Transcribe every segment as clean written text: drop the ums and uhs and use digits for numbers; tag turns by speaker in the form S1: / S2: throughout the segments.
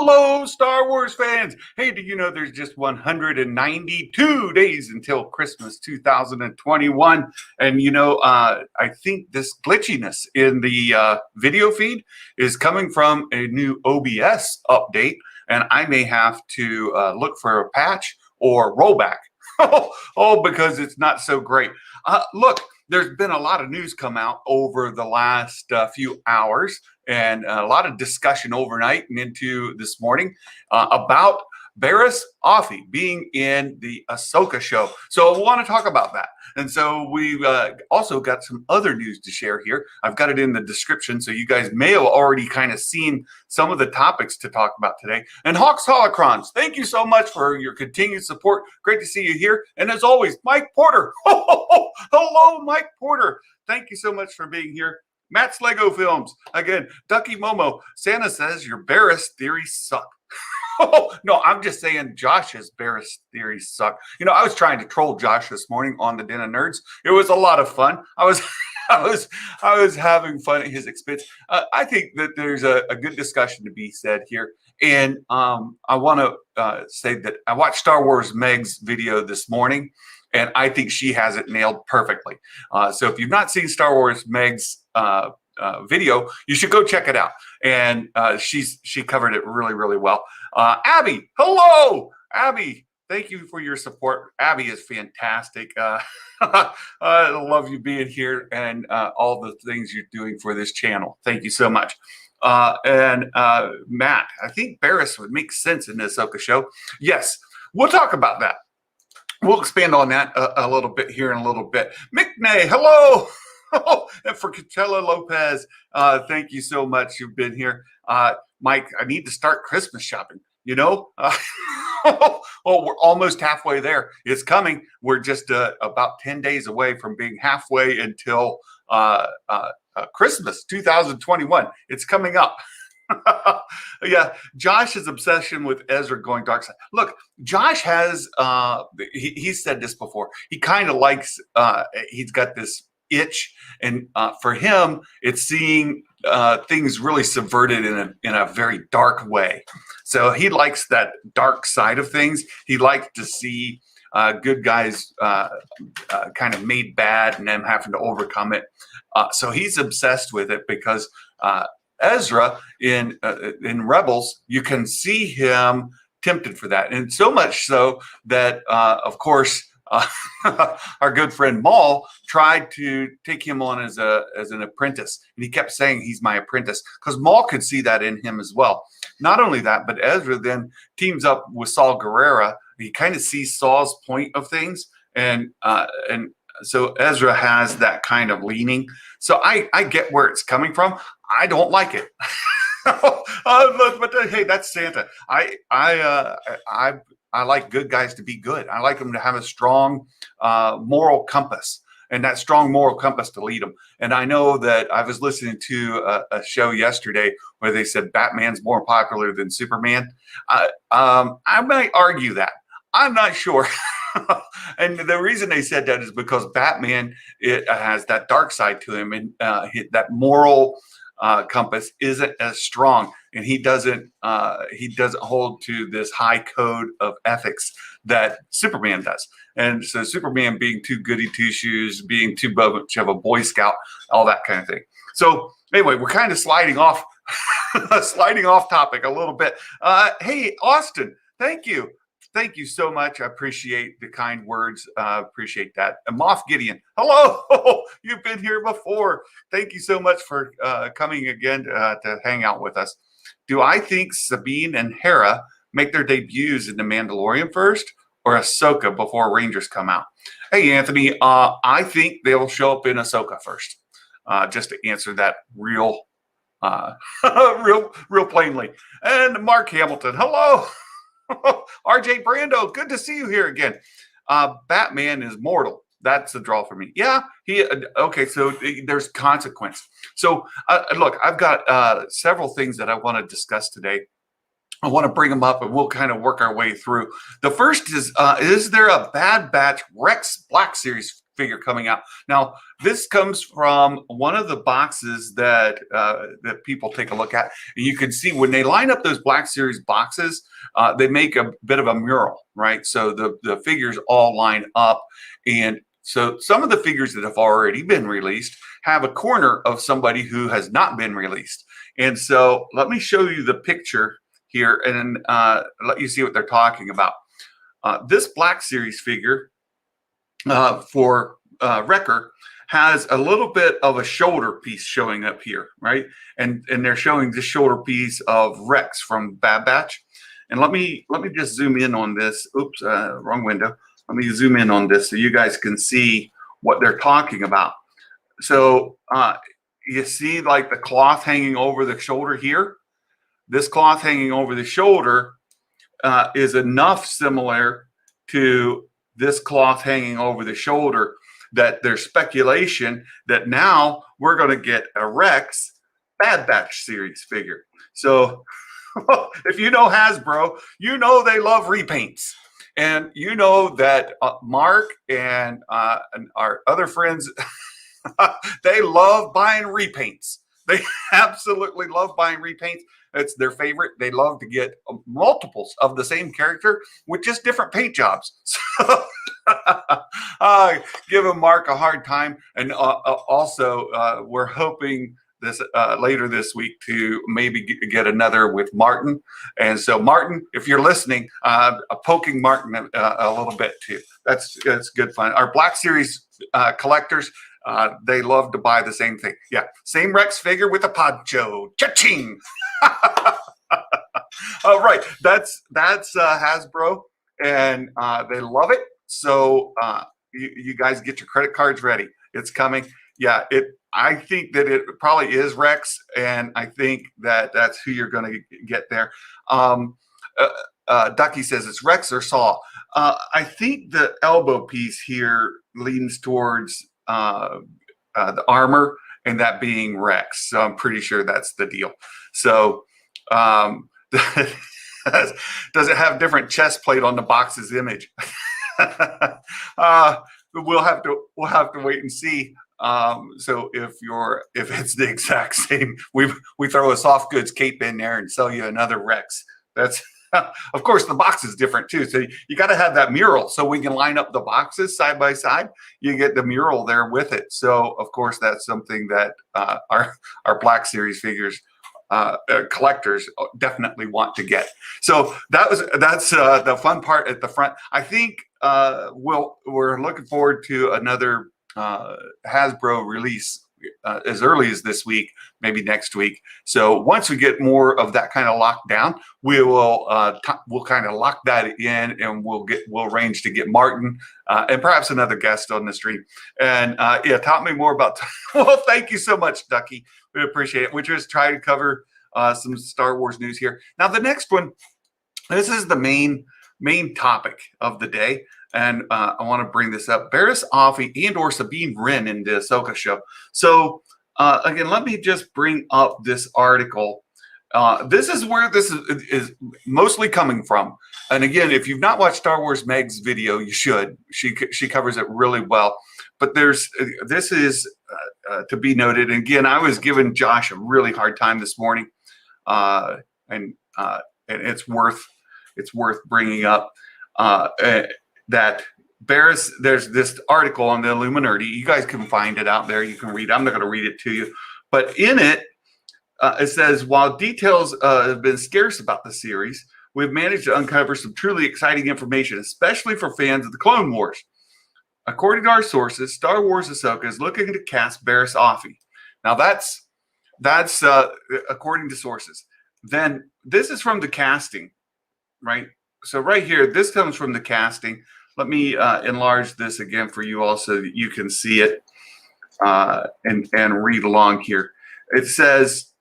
S1: Hello, Star Wars fans. Hey, do you know there's just 192 days until Christmas 2021? And I think this glitchiness in the video feed is coming from a new OBS update, and I may have to look for a patch or rollback. Because it's not so great. Look, there's been a lot of news come out over the last few hours and a lot of discussion overnight and into this morning about Barriss Offee being in the Ahsoka show. So I want to talk about that. And so we've also got some other news to share here. I've got it in the description, so you guys may have already kind of seen some of the topics to talk about today. And Hawks Holocrons, thank you so much for your continued support. Great to see you here. And as always, Mike Porter. Hello, Mike Porter. Thank you so much for being here. Matt's Lego Films. Again, Ducky Momo. Santa says your Barriss theories suck. No, I'm just saying Josh's Barriss theories suck. I was trying to troll Josh this morning on the Den of Nerds. It was a lot of fun. I was having fun at his expense. I think that there's a good discussion to be said here. And I want to say that I watched Star Wars Meg's video this morning, and I think she has it nailed perfectly. So if you've not seen Star Wars Meg's video, you should go check it out. And she covered it really, really well. Abby, hello, Abby. Thank you for your support. Abby is fantastic. I love you being here and all the things you're doing for this channel. Thank you so much. And Matt, I think Barriss would make sense in the Ahsoka show. Yes, we'll talk about that. We'll expand on that a little bit here in a little bit. McNay, hello. And for Catella Lopez, thank you so much. You've been here. Mike, I need to start Christmas shopping. Well, we're almost halfway there. It's coming. We're just about 10 days away from being halfway until Christmas 2021. It's coming up. Yeah, Josh's obsession with Ezra going dark side. Look, Josh has, he's said this before. He kind of likes, he's got this itch, and for him it's seeing things really subverted in a very dark way. So he likes that dark side of things. He likes to see good guys kind of made bad and them having to overcome it. So he's obsessed with it because Ezra in Rebels, you can see him tempted for that, and so much so that of course our good friend Maul tried to take him on as an apprentice, and he kept saying he's my apprentice because Maul could see that in him as well. Not only that, but Ezra then teams up with Saul Guerrera. He kind of sees Saul's point of things, and so Ezra has that kind of leaning. So I get where it's coming from. I don't like it. But hey, that's Santa. I like good guys to be good. I like them to have a strong moral compass, and that strong moral compass to lead them. And I know that I was listening to a show yesterday where they said Batman's more popular than Superman. I might argue that. I'm not sure. And the reason they said that is because Batman, it has that dark side to him, and that moral compass isn't as strong, and he doesn't hold to this high code of ethics that Superman does. And so Superman being too goody two shoes, being too much of a Boy Scout, all that kind of thing. So anyway, we're kind of sliding off topic a little bit. Hey, Austin, thank you. Thank you so much. I appreciate the kind words. Appreciate that. And Moff Gideon, hello. You've been here before. Thank you so much for coming again to hang out with us. Do I think Sabine and Hera make their debuts in The Mandalorian first, or Ahsoka before Rangers come out? Hey, Anthony, I think they'll show up in Ahsoka first, just to answer that real plainly. And Mark Hamilton, hello. RJ Brando, good to see you here again. Batman is mortal. That's the draw for me. Yeah, okay, so there's consequence. So look, I've got several things that I want to discuss today. I want to bring them up, and we'll kind of work our way through. The first is there a Bad Batch Rex Black Series figure coming out. Now, this comes from one of the boxes that that people take a look at. And you can see when they line up those Black Series boxes, they make a bit of a mural, right? So the figures all line up. And so some of the figures that have already been released have a corner of somebody who has not been released. And so let me show you the picture here and let you see what they're talking about. This Black Series figure for Wrecker has a little bit of a shoulder piece showing up here, right? And they're showing the shoulder piece of Rex from Bad Batch. And let me just zoom in on this. Oops, wrong window. Let me zoom in on this so you guys can see what they're talking about. So you see like the cloth hanging over the shoulder here? This cloth hanging over the shoulder is enough similar to this cloth hanging over the shoulder that there's speculation that now we're going to get a Rex Bad Batch series figure. So if you know Hasbro, you know they love repaints. And you know that Mark and our other friends, they love buying repaints. They absolutely love buying repaints. It's their favorite. They love to get multiples of the same character with just different paint jobs. So giving Mark a hard time. And also, we're hoping this later this week to maybe get another with Martin. And so Martin, if you're listening, poking Martin a little bit too. That's good fun. Our Black Series collectors, they love to buy the same thing. Yeah, same Rex figure with a poncho. Cha-ching! All right, that's Hasbro, and they love it. So you guys get your credit cards ready. It's coming. Yeah, I think that it probably is Rex, and I think that that's who you're going to get there. Ducky says it's Rex or Saw. I think the elbow piece here leans towards the armor, and that being Rex. So I'm pretty sure that's the deal. So does it have different chest plate on the box's image? We'll have to wait and see. So if it's the exact same, we throw a soft goods cape in there and sell you another Rex. That's of course the box is different too. So you got to have that mural so we can line up the boxes side by side. You get the mural there with it. So of course that's something that our Black Series figures collectors definitely want to get. So that's the fun part at the front. I think we're looking forward to another Hasbro release as early as this week, maybe next week. So once we get more of that kind of locked down, we'll kind of lock that in, and we'll arrange to get Martin and perhaps another guest on the stream. And yeah, taught me more about. Well, thank you so much, Ducky. We appreciate it. We just try to cover some Star Wars news here. Now, the next one. This is the main topic of the day. And I want to bring this up. Barriss Offee and or Sabine Wren in the Ahsoka show. So again, let me just bring up this article. This is where this is mostly coming from. And again, if you've not watched Star Wars Meg's video, you should. She covers it really well. But this is to be noted. And again, I was giving Josh a really hard time this morning, and it's worth bringing up. That Barriss, there's this article on the Illuminati. You guys can find it out there. You can read it. I'm not going to read it to you. But in it, it says, while details have been scarce about the series, we've managed to uncover some truly exciting information, especially for fans of the Clone Wars. According to our sources, Star Wars Ahsoka is looking to cast Barriss Offee. Now, that's according to sources. Then this is from the casting, right? So right here, this comes from the casting. Let me enlarge this again for you all so that you can see it and read along here. It says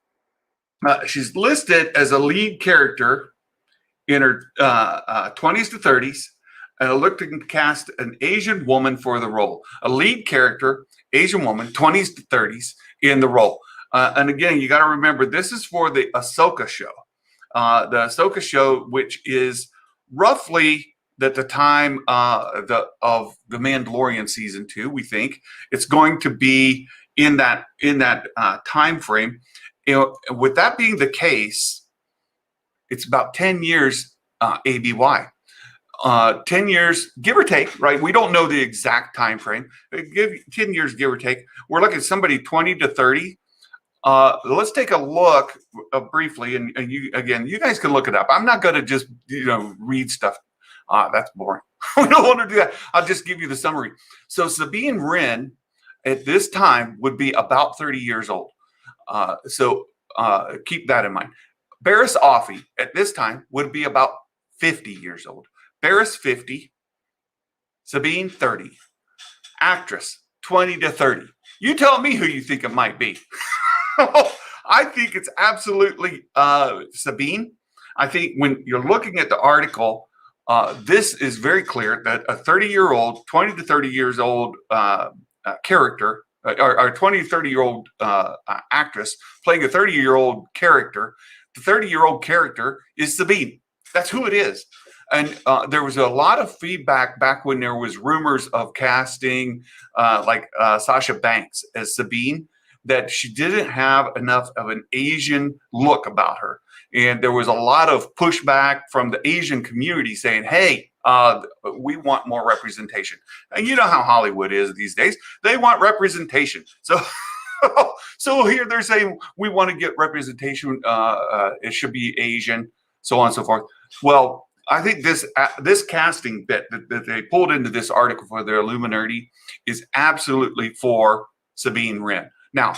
S1: she's listed as a lead character in her 20s to 30s, and looking to cast an Asian woman for the role. A lead character, Asian woman, 20s to 30s in the role. And again, you got to remember, this is for the Ahsoka show. The Ahsoka show, which is roughly that the time of the Mandalorian season 2, we think it's going to be in that time frame. With that being the case, it's about 10 years ABY. 10 years, give or take, right? We don't know the exact time frame. Give 10 years, give or take. We're looking at somebody 20 to 30. Let's take a look briefly, and you guys can look it up. I'm not going to just read stuff. That's boring. We don't want to do that. I'll just give you the summary. So Sabine Wren at this time would be about 30 years old. So keep that in mind. Barriss Offee at this time would be about 50 years old. Barriss 50, Sabine 30. Actress 20 to 30. You tell me who you think it might be. I think it's absolutely Sabine. I think when you're looking at the article, this is very clear that a 30-year-old, 20 to 30 years old character, or 20 to 30-year-old actress playing a 30-year-old character, the 30-year-old character is Sabine. That's who it is. And there was a lot of feedback back when there was rumors of casting Sasha Banks as Sabine, that she didn't have enough of an Asian look about her. And there was a lot of pushback from the Asian community saying, hey, we want more representation. And you know how Hollywood is these days. They want representation. So so here they're saying we want to get representation. It should be Asian, so on and so forth. Well, I think this casting bit that they pulled into this article for their Illuminati is absolutely for Sabine Wren. Now,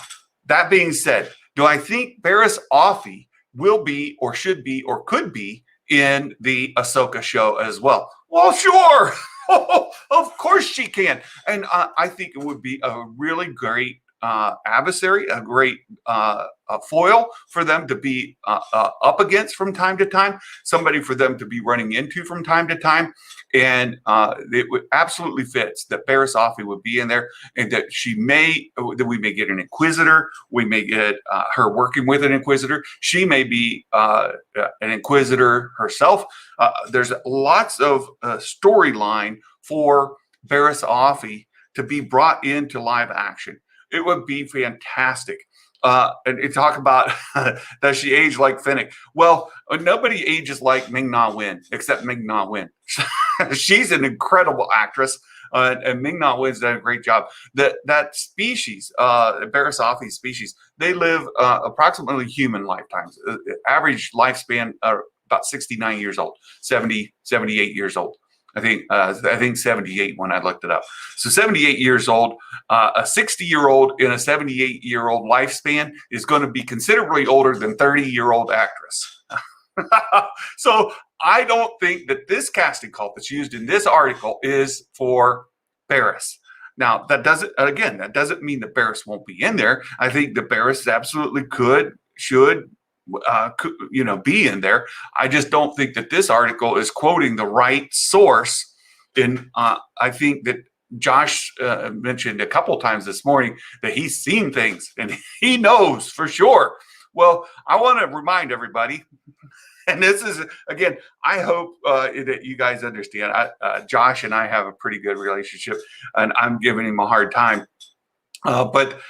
S1: that being said, do I think Barriss Offee will be or should be or could be in the Ahsoka show as well? Well, sure. Of course she can. And I think it would be a really great adversary, a great foil for them to be up against from time to time, somebody for them to be running into from time to time. And it would absolutely fits that Barriss Offee would be in there, and that we may get an Inquisitor. We may get her working with an Inquisitor. She may be an Inquisitor herself. There's lots of storyline for Barriss Offee to be brought into live action. It would be fantastic. And talk about does she age like Finnick? Well, nobody ages like Ming-Na Wen except Ming-Na Wen. She's an incredible actress, and Ming-Na Wen's done a great job. That species, Barriss Offee species, they live approximately human lifetimes. Average lifespan about 69 years old, 70, 78 years old. I think 78 when I looked it up. So 78 years old, a 60-year-old in a 78-year-old lifespan is going to be considerably older than 30-year-old actress. So I don't think that this casting call that's used in this article is for Barriss. Now, that doesn't mean that Barriss won't be in there. I think that Barriss absolutely should be in there. I just don't think that this article is quoting the right source. And I think that Josh mentioned a couple times this morning that he's seen things and he knows for sure. Well, I want to remind everybody, and this is, again, I hope that you guys understand. Josh and I have a pretty good relationship, and I'm giving him a hard time. But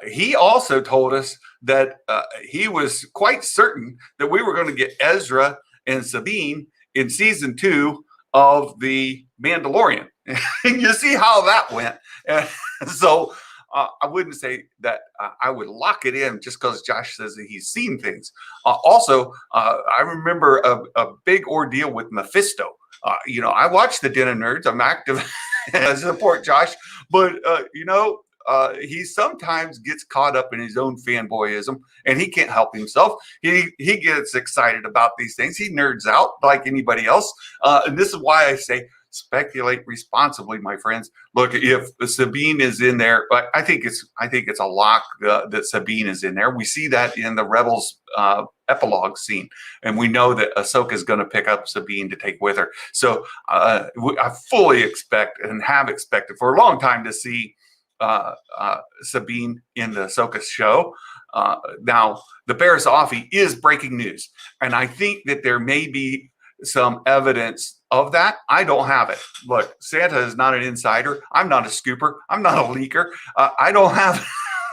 S1: he also told us that he was quite certain that we were going to get Ezra and Sabine in season 2 of The Mandalorian. And you see how that went. And so I wouldn't say that I would lock it in just because Josh says that he's seen things. Also, I remember a big ordeal with Mephisto. I watch the Den of Nerds. I'm active as support Josh, but he sometimes gets caught up in his own fanboyism, and he can't help himself. He gets excited about these things. He nerds out like anybody else, and this is why I say speculate responsibly, my friends. Look, if Sabine is in there, but I think it's a lock that Sabine is in there. We see that in the Rebels epilogue scene, and we know that Ahsoka is going to pick up Sabine to take with her. So I fully expect and have expected for a long time to see Sabine in the Ahsoka show. Now, the Barriss Offee is breaking news, and I think that there may be some evidence of that. I don't have it. Look, Santa is not an insider. I'm not a scooper. I'm not a leaker. I don't have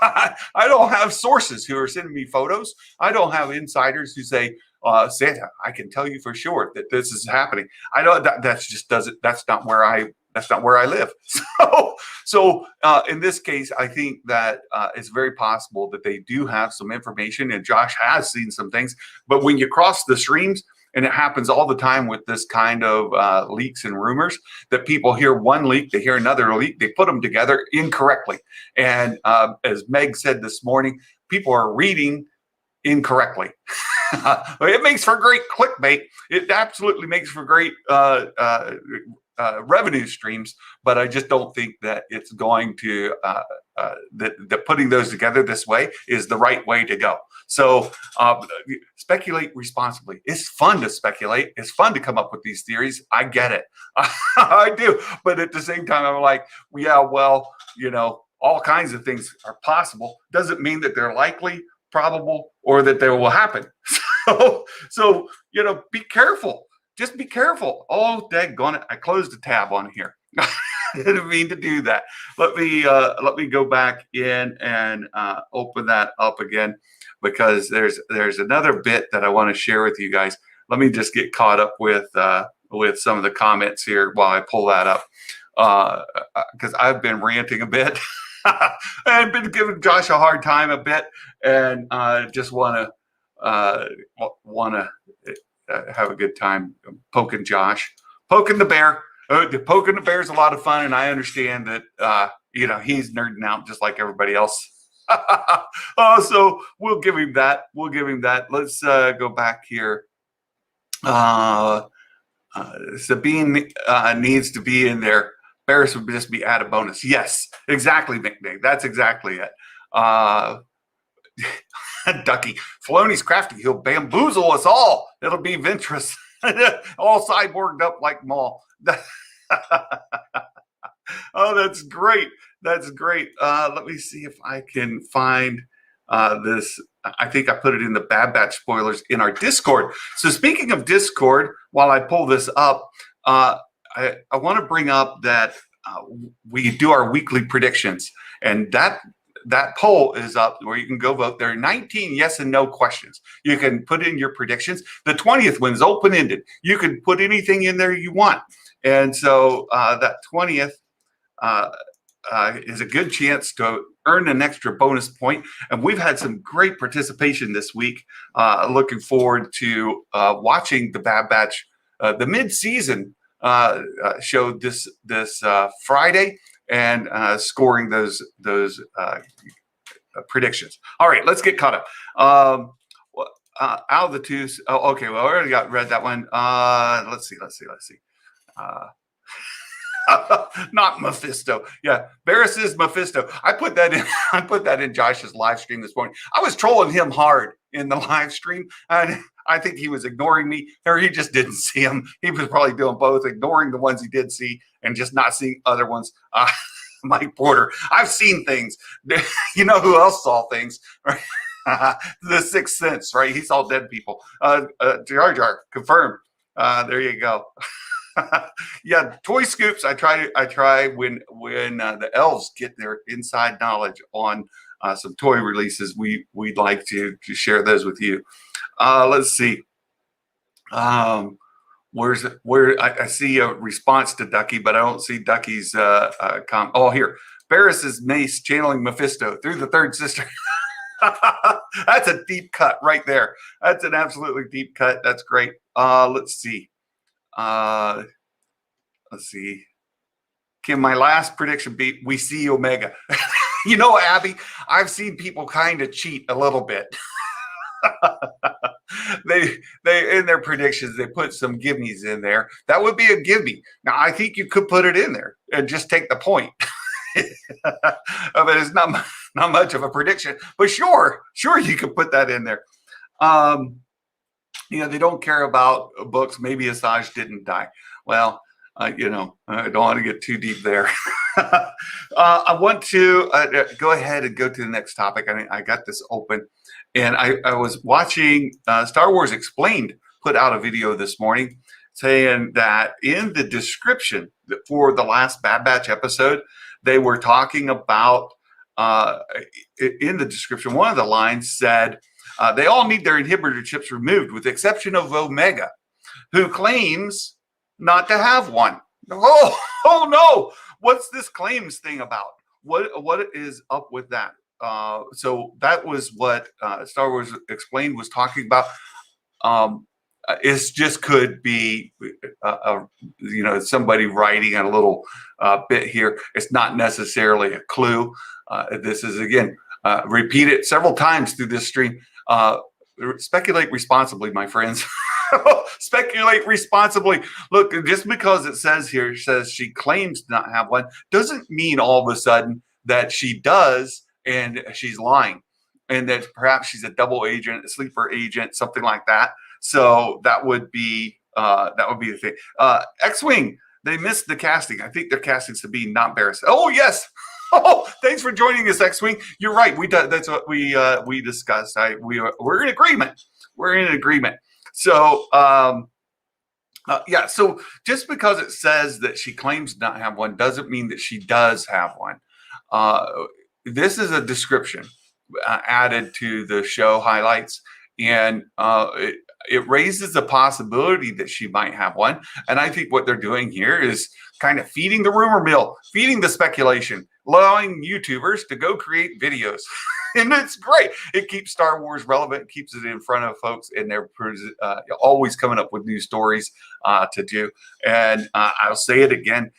S1: I don't have sources who are sending me photos. I don't have insiders who say, Santa, I can tell you for sure that this is happening. I don't. That's just doesn't. That's not where I live. So in this case, I think that it's very possible that they do have some information, and Josh has seen some things. But when you cross the streams, and it happens all the time with this kind of leaks and rumors, that people hear one leak, they hear another leak, they put them together incorrectly. And as Meg said this morning, people are reading incorrectly. It makes for great clickbait. It absolutely makes for great revenue streams, but I just don't think that it's going to that putting those together this way is the right way to go. So speculate responsibly. It's fun to speculate. It's fun to come up with these theories. I get it. I do. But at the same time, I'm like, yeah, well, all kinds of things are possible. Doesn't mean that they're likely, probable, or that they will happen. So be careful. Just be careful. Oh, daggone it. I closed a tab on here. I didn't mean to do that. Let me go back in and open that up again, because there's another bit that I want to share with you guys. Let me just get caught up with some of the comments here while I pull that up, because I've been ranting a bit. I've been giving Josh a hard time a bit, and just want to have a good time poking Josh, poking the bear. Poking the bear is a lot of fun, and I understand that he's nerding out just like everybody else. So we'll give him that. Let's go back here. Sabine needs to be in there. Barriss would just be added bonus. Yes, exactly, McNair. That's exactly it. Ducky, Filoni's crafty. He'll bamboozle us all. It'll be Ventress, all cyborged up like Maul. Oh, that's great. That's great. Let me see if I can find this. I think I put it in the Bad Batch spoilers in our Discord. So speaking of Discord, while I pull this up, I want to bring up that we do our weekly predictions, and that poll is up where you can go vote. There are 19 yes and no questions. You can put in your predictions. The 20th one is open-ended. You can put anything in there you want. And so that 20th is a good chance to earn an extra bonus point. And we've had some great participation this week. Looking forward to watching the Bad Batch, the mid-season show this Friday, and scoring those predictions. All right, let's get caught up. Out of the two, okay, well, I already read that one. Let's see. Not Mephisto. Yeah, Barriss is Mephisto. I put that in Josh's live stream this morning. I was trolling him hard in the live stream, and I think he was ignoring me, or he just didn't see him. He was probably doing both, ignoring the ones he did see and just not seeing other ones. Mike Porter, I've seen things. You know who else saw things? Right? The Sixth Sense, right? He saw dead people. Jar Jar, confirmed. There you go. Yeah, toy scoops. I try when the elves get their inside knowledge on some toy releases. We'd like to share those with you. Let's see. Where I see a response to Ducky, but I don't see Ducky's comment. Oh, here. Barriss's mace channeling Mephisto through the third sister. That's a deep cut right there. That's an absolutely deep cut. That's great. Let's see. Can my last prediction be we see Omega? Abby, I've seen people kind of cheat a little bit. They in their predictions, they put some gimmies in there. That would be a gimme. Now, I think you could put it in there and just take the point. But it's not much of a prediction. But sure, you could put that in there. They don't care about books. Maybe Asajj didn't die. Well, I don't want to get too deep there. I want to go ahead and go to the next topic. I got this open, and I was watching Star Wars Explained put out a video this morning, saying that in the description for the last Bad Batch episode, they were talking about, in the description, one of the lines said, they all need their inhibitor chips removed with the exception of Omega, who claims not to have one. Oh no! What's this claims thing about? What is up with that? So that was what Star Wars Explained was talking about. It just could be, somebody writing a little bit here. It's not necessarily a clue. This is, again, repeated several times through this stream. Speculate responsibly, my friends. Speculate responsibly. Look, just because it says she claims to not have one, doesn't mean all of a sudden that she does and she's lying, and that perhaps she's a double agent, a sleeper agent, something like that. So that would be the thing. X-Wing, they missed the casting. I think they're casting Sabine, not Barriss. Oh yes. Oh, thanks for joining us, X-Wing. You're right. That's what we discussed. We're in agreement. We're in agreement. So so just because it says that she claims not have one doesn't mean that she does have one. This is a description added to the show highlights, and it raises the possibility that she might have one. And I think what they're doing here is kind of feeding the rumor mill, feeding the speculation, allowing YouTubers to go create videos. And it's great. It keeps Star Wars relevant, keeps it in front of folks, and they're always coming up with new stories to do. And I'll say it again.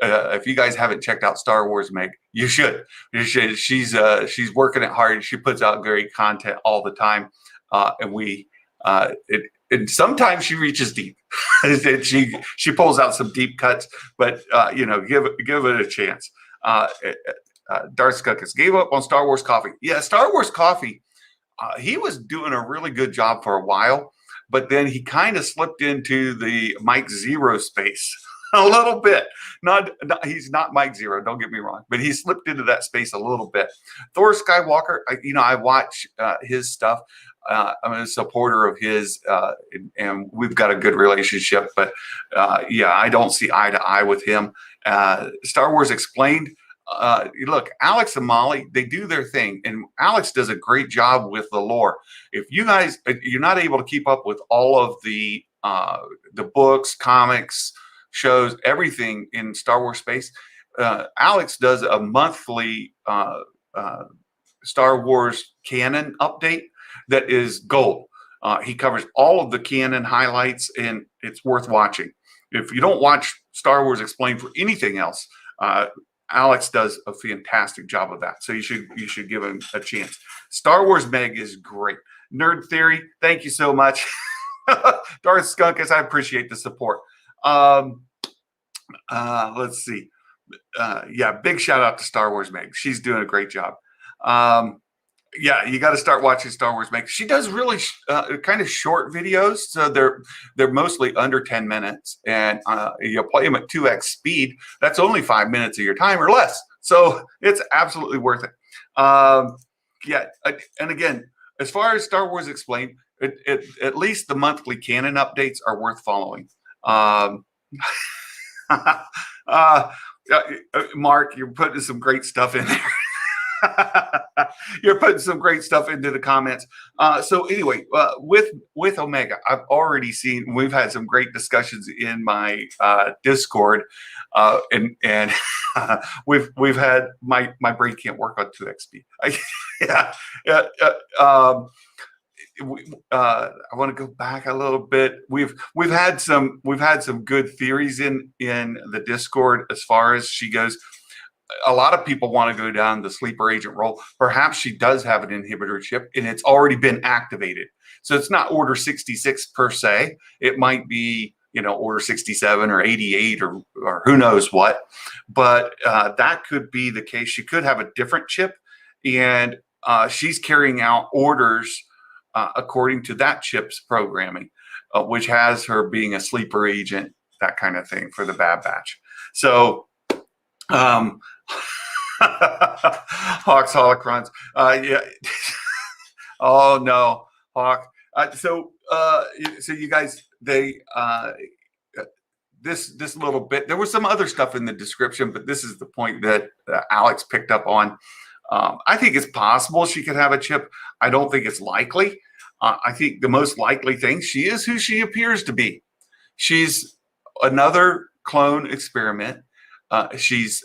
S1: If you guys haven't checked out Star Wars Meg, you should. You should. She's working it hard. She puts out great content all the time, and sometimes she reaches deep. she pulls out some deep cuts, but give it a chance. Darth Skunkus gave up on Star Wars Coffee. Yeah, Star Wars Coffee. He was doing a really good job for a while, but then he kind of slipped into the Mike Zero space a little bit. He's not Mike Zero, don't get me wrong, but he slipped into that space a little bit. Thor Skywalker, I watch his stuff. I'm a supporter of his, and we've got a good relationship. But I don't see eye to eye with him. Star Wars Explained. Look, Alex and Molly, they do their thing, and Alex does a great job with the lore. If you guys, you're not able to keep up with all of the books, comics, shows, everything in Star Wars space, Alex does a monthly Star Wars canon update that is gold. He covers all of the canon highlights, and it's worth watching. If you don't watch Star Wars Explained for anything else, Alex does a fantastic job of that. So you should give him a chance. Star Wars Meg is great. Nerd Theory, thank you so much. Darth Skunkus, I appreciate the support. Let's see. Big shout out to Star Wars Meg. She's doing a great job. You got to start watching Star Wars Meg. She does really kind of short videos, so they're mostly under 10 minutes, and you play them at 2x speed. That's only 5 minutes of your time or less, so it's absolutely worth it. And again, as far as Star Wars Explained, at least the monthly canon updates are worth following. Mark, you're putting some great stuff in there. You're putting some great stuff into the comments. So anyway, with Omega, I've already seen, we've had some great discussions in my Discord, and we've had my brain can't work on 2x speed. I want to go back a little bit. We've had some good theories in the Discord as far as she goes. A lot of people want to go down the sleeper agent role. Perhaps she does have an inhibitor chip and it's already been activated. So it's not order 66 per se. It might be, order 67 or 88 or who knows what. But that could be the case. She could have a different chip, and she's carrying out orders according to that chip's programming, which has her being a sleeper agent, that kind of thing for the Bad Batch. So Hawk's holocrons. Oh no, Hawk. So you guys, this little bit. There was some other stuff in the description, but this is the point that Alex picked up on. I think it's possible she could have a chip. I don't think it's likely. I think the most likely thing, she is who she appears to be. She's another clone experiment. She's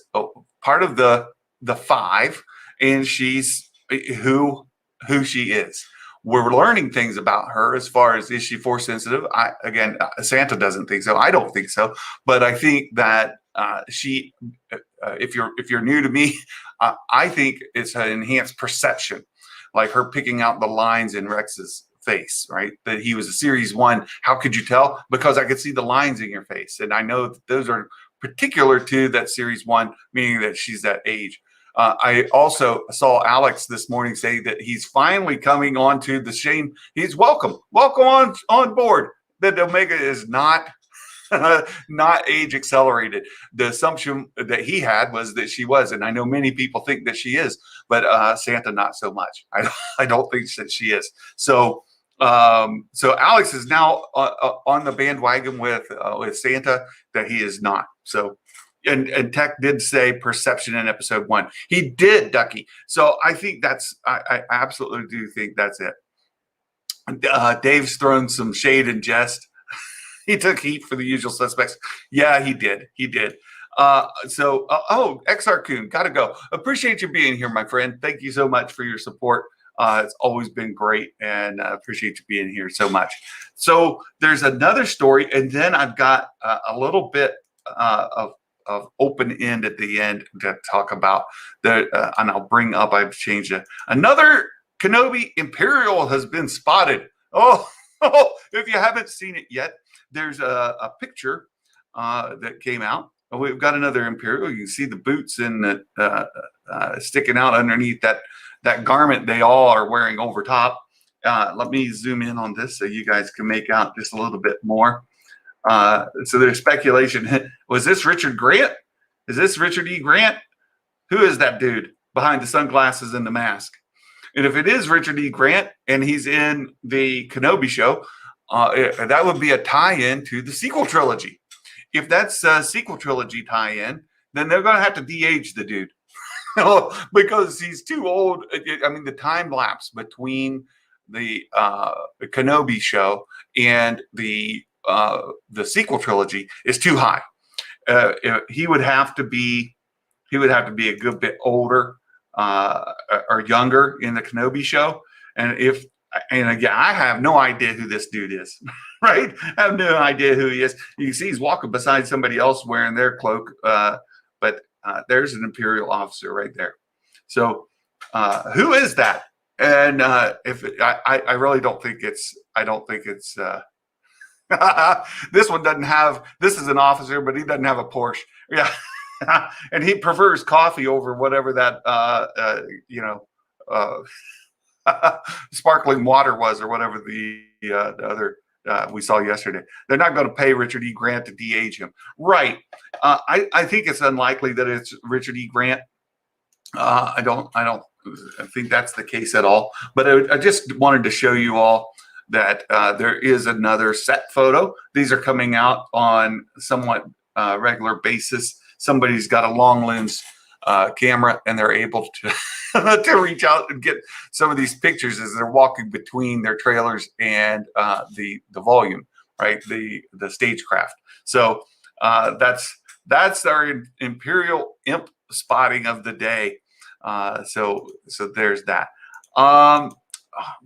S1: part of the five, and she's who she is. We're learning things about her as far as, is she force sensitive? Again, Santa doesn't think so. I don't think so. But I think that she, if you're new to me, I think it's an enhanced perception, like her picking out the lines in Rex's face, right? That he was a series one. How could you tell? Because I could see the lines in your face. And I know that those are particular to that series one, meaning that she's that age. I also saw Alex this morning say that he's finally coming on to the shame. He's welcome on board. That Omega is not not age accelerated. The assumption that he had was that she was, and I know many people think that she is, but Santa not so much. I don't think that she is. So Alex is now on the bandwagon with Santa that he is not. So. And Tech did say perception in episode 1. He did, Ducky. So I think I absolutely do think that's it. Dave's thrown some shade and jest. He took heat for the usual suspects. Yeah, he did. XR Coon, gotta go. Appreciate you being here, my friend. Thank you so much for your support. It's always been great, and I appreciate you being here so much. So there's another story, and then I've got a little bit of open end at the end to talk about and I'll bring up, I've changed it. Another Kenobi Imperial has been spotted. Oh, if you haven't seen it yet, there's a picture that came out. We've got another Imperial. You can see the boots and sticking out underneath that garment they all are wearing over top. Let me zoom in on this so you guys can make out just a little bit more. So there's speculation. Was this Richard Grant? Is this Richard E. Grant? Who is that dude behind the sunglasses and the mask? And if it is Richard E. Grant and he's in the Kenobi show, that would be a tie-in to the sequel trilogy. If that's a sequel trilogy tie-in, then they're going to have to de-age the dude because he's too old. I mean, the time lapse between the Kenobi show and the sequel trilogy is too high. He would have to be a good bit older or younger in the Kenobi show. And again, I have no idea who this dude is, right? I have no idea who he is. You can see he's walking beside somebody else wearing their cloak, but there's an Imperial officer right there. So who is that? And I really don't think it's. This one doesn't have. This is an officer, but he doesn't have a Porsche. Yeah, and he prefers coffee over whatever that sparkling water was, or whatever the other we saw yesterday. They're not going to pay Richard E. Grant to de-age him, right? I think it's unlikely that it's Richard E. Grant. I don't think that's the case at all. But I just wanted to show you all that there is another set photo. These are coming out on somewhat regular basis. Somebody's got a long lens camera, and they're able to to reach out and get some of these pictures as they're walking between their trailers and the volume, right? The stagecraft. So that's our Imperial Imp spotting of the day. So there's that.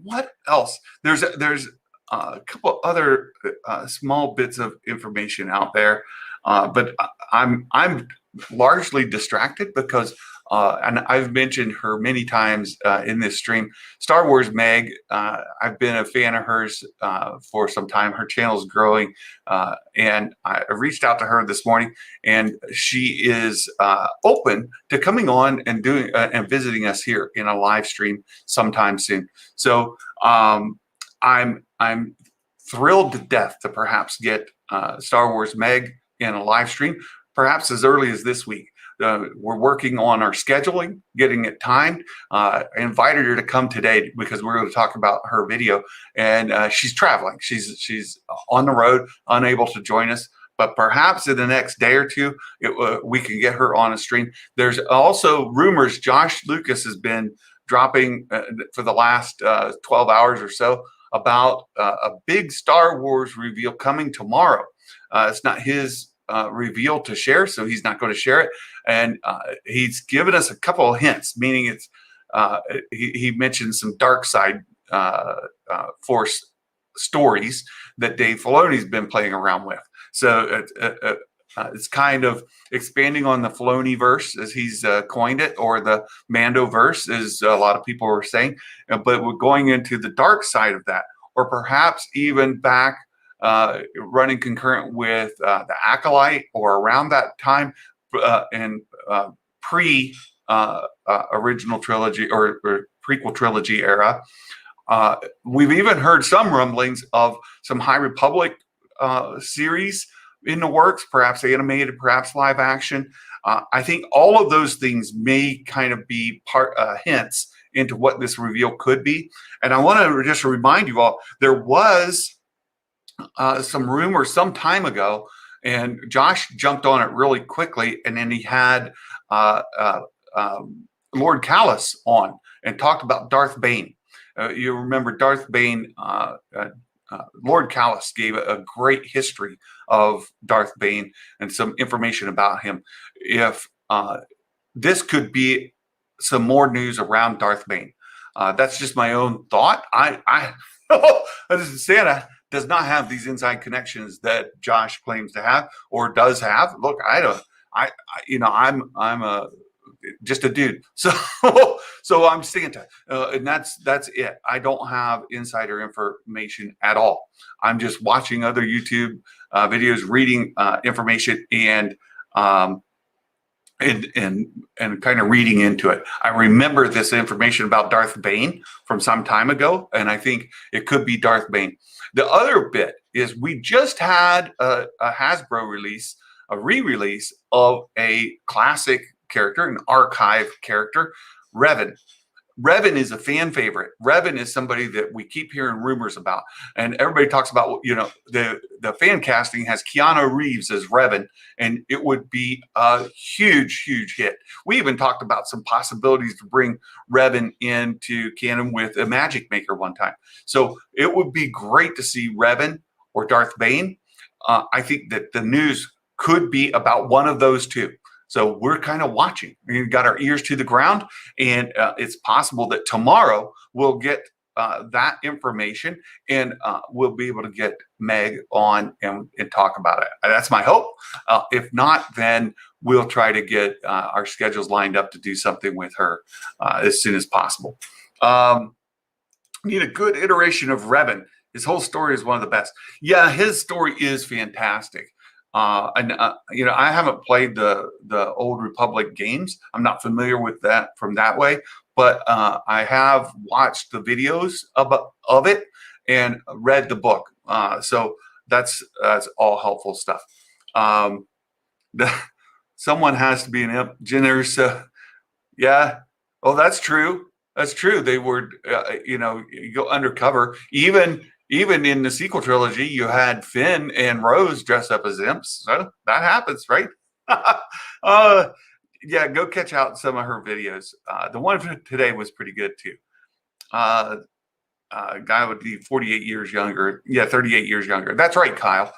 S1: What else? There's a couple other small bits of information out there, but I'm largely distracted because, and I've mentioned her many times in this stream, Star Wars Meg. I've been a fan of hers for some time. Her channel's growing, and I reached out to her this morning, and she is open to coming on and doing and visiting us here in a live stream sometime soon. So I'm thrilled to death to perhaps get Star Wars Meg in a live stream, perhaps as early as this week. We're working on our scheduling, getting it timed. I invited her to come today because we're going to talk about her video, and she's traveling. She's on the road, unable to join us, but perhaps in the next day or two, we can get her on a stream. There's also rumors Josh Lucas has been dropping for the last 12 hours or so about a big Star Wars reveal coming tomorrow. It's not his reveal to share, so he's not going to share it. And he's given us a couple of hints, meaning it's he mentioned some dark side Force stories that Dave Filoni's been playing around with. So it's kind of expanding on the Filoni verse, as he's coined it, or the Mando verse, as a lot of people are saying. But we're going into the dark side of that, or perhaps even back running concurrent with the Acolyte, or around that time and pre original trilogy or prequel trilogy era. We've even heard some rumblings of some High Republic series in the works, perhaps animated, perhaps live action. I think all of those things may kind of be hints into what this reveal could be. And I want to just remind you all, there was some rumors some time ago, and Josh jumped on it really quickly, and then he had Lord Callus on and talked about Darth Bane. You remember Darth Bane, Lord Callus gave a great history of Darth Bane and some information about him. If this could be some more news around Darth Bane, that's just my own thought. Santa does not have these inside connections that Josh claims to have or does have. Look, I'm just a dude. So I'm Santa, and that's it. I don't have insider information at all. I'm just watching other YouTube videos, reading information, and kind of reading into it. I remember this information about Darth Bane from some time ago, and I think it could be Darth Bane. The other bit is we just had a Hasbro release, a re-release of a classic character, an archive character, Revan. Revan is a fan favorite. Revan is somebody that we keep hearing rumors about, and everybody talks about, the fan casting has Keanu Reeves as Revan, and it would be a huge hit. We even talked about some possibilities to bring Revan into canon with a Magic Maker one time. So it would be great to see Revan or Darth Bane. I think that the news could be about one of those two. So we're kind of watching. We've got our ears to the ground, and it's possible that tomorrow we'll get that information, and we'll be able to get Meg on and talk about it. That's my hope. If not, then we'll try to get our schedules lined up to do something with her as soon as possible. Need a good iteration of Revan. His whole story is one of the best. Yeah, his story is fantastic. I haven't played the Old Republic games. I'm not familiar with that from that way, but I have watched the videos of it and read the book. So that's all helpful stuff. Someone has to be an imp. Jenners, yeah. Oh, that's true. That's true. They were, you go undercover. Even in the sequel trilogy, you had Finn and Rose dress up as imps. So that happens, right? Yeah, go catch out some of her videos. The one for today was pretty good too. Guy would be 48 years younger. Yeah, 38 years younger. That's right, Kyle.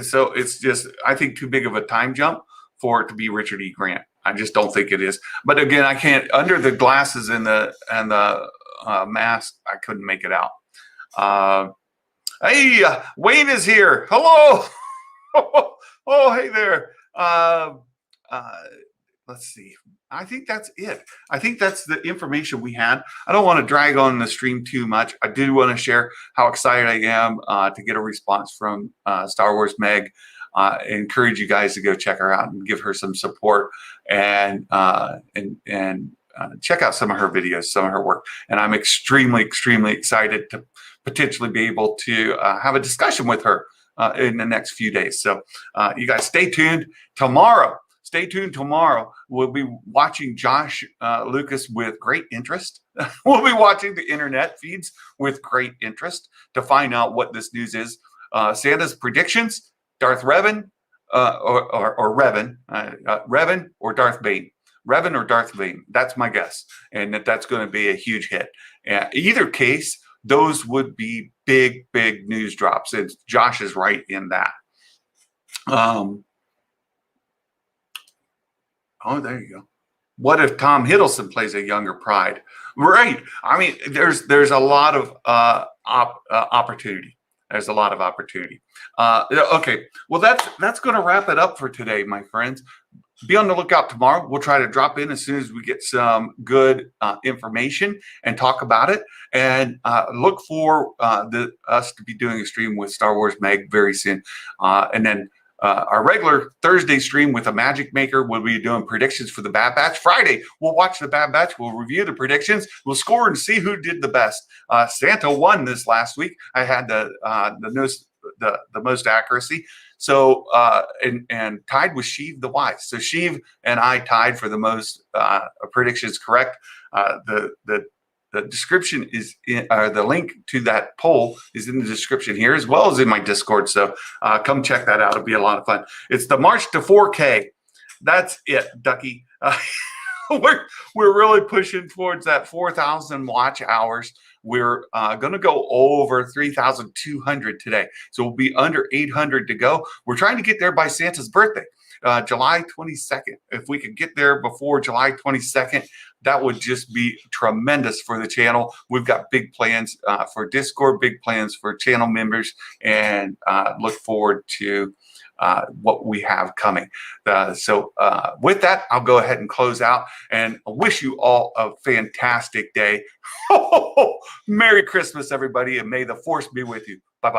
S1: So it's just, I think, too big of a time jump for it to be Richard E. Grant. I just don't think it is. But again, I can't, under the glasses and the mask, I couldn't make it out. Hey, Wayne is here. Hello. Oh, hey there. Let's see. I think that's it. I think that's the information we had. I don't want to drag on the stream too much. I do want to share how excited I am to get a response from Star Wars Meg. Encourage you guys to go check her out and give her some support and check out some of her videos, some of her work. And I'm extremely excited to potentially be able to have a discussion with her in the next few days. So you guys stay tuned. Stay tuned tomorrow. We'll be watching Josh Lucas with great interest. We'll be watching the internet feeds with great interest to find out what this news is. Santa's predictions, Darth Revan, or Revan, Revan or Darth Bane. Revan or Darth Bane. That's my guess, and that's going to be a huge hit. Either case, those would be big news drops. And Josh is right in that. Oh, there you go. What if Tom Hiddleston plays a younger Pride? Right. I mean, there's a lot of opportunity. There's a lot of opportunity. Okay. Well, that's going to wrap it up for today, my friends. Be on the lookout tomorrow. We'll try to drop in as soon as we get some good information and talk about it. And look for us to be doing a stream with Star Wars Meg very soon. And then our regular Thursday stream with a Magic Maker, we'll be doing predictions for the Bad Batch. Friday, we'll watch the Bad Batch. We'll review the predictions. We'll score and see who did the best. Santa won this last week. I had the most accuracy. So and tied with Sheev the Wise. So Sheev and I tied for the most predictions correct. The description is the link to that poll is in the description here, as well as in my Discord. So come check that out. It'll be a lot of fun. It's the March to 4K. That's it, Ducky. We're really pushing towards that 4,000 watch hours. We're going to go over 3,200 today. So we'll be under 800 to go. We're trying to get there by Santa's birthday, July 22nd. If we could get there before July 22nd, that would just be tremendous for the channel. We've got big plans for Discord, big plans for channel members, and look forward to what we have coming. So with that, I'll go ahead and close out and wish you all a fantastic day. Merry Christmas, everybody, and may the Force be with you. Bye-bye.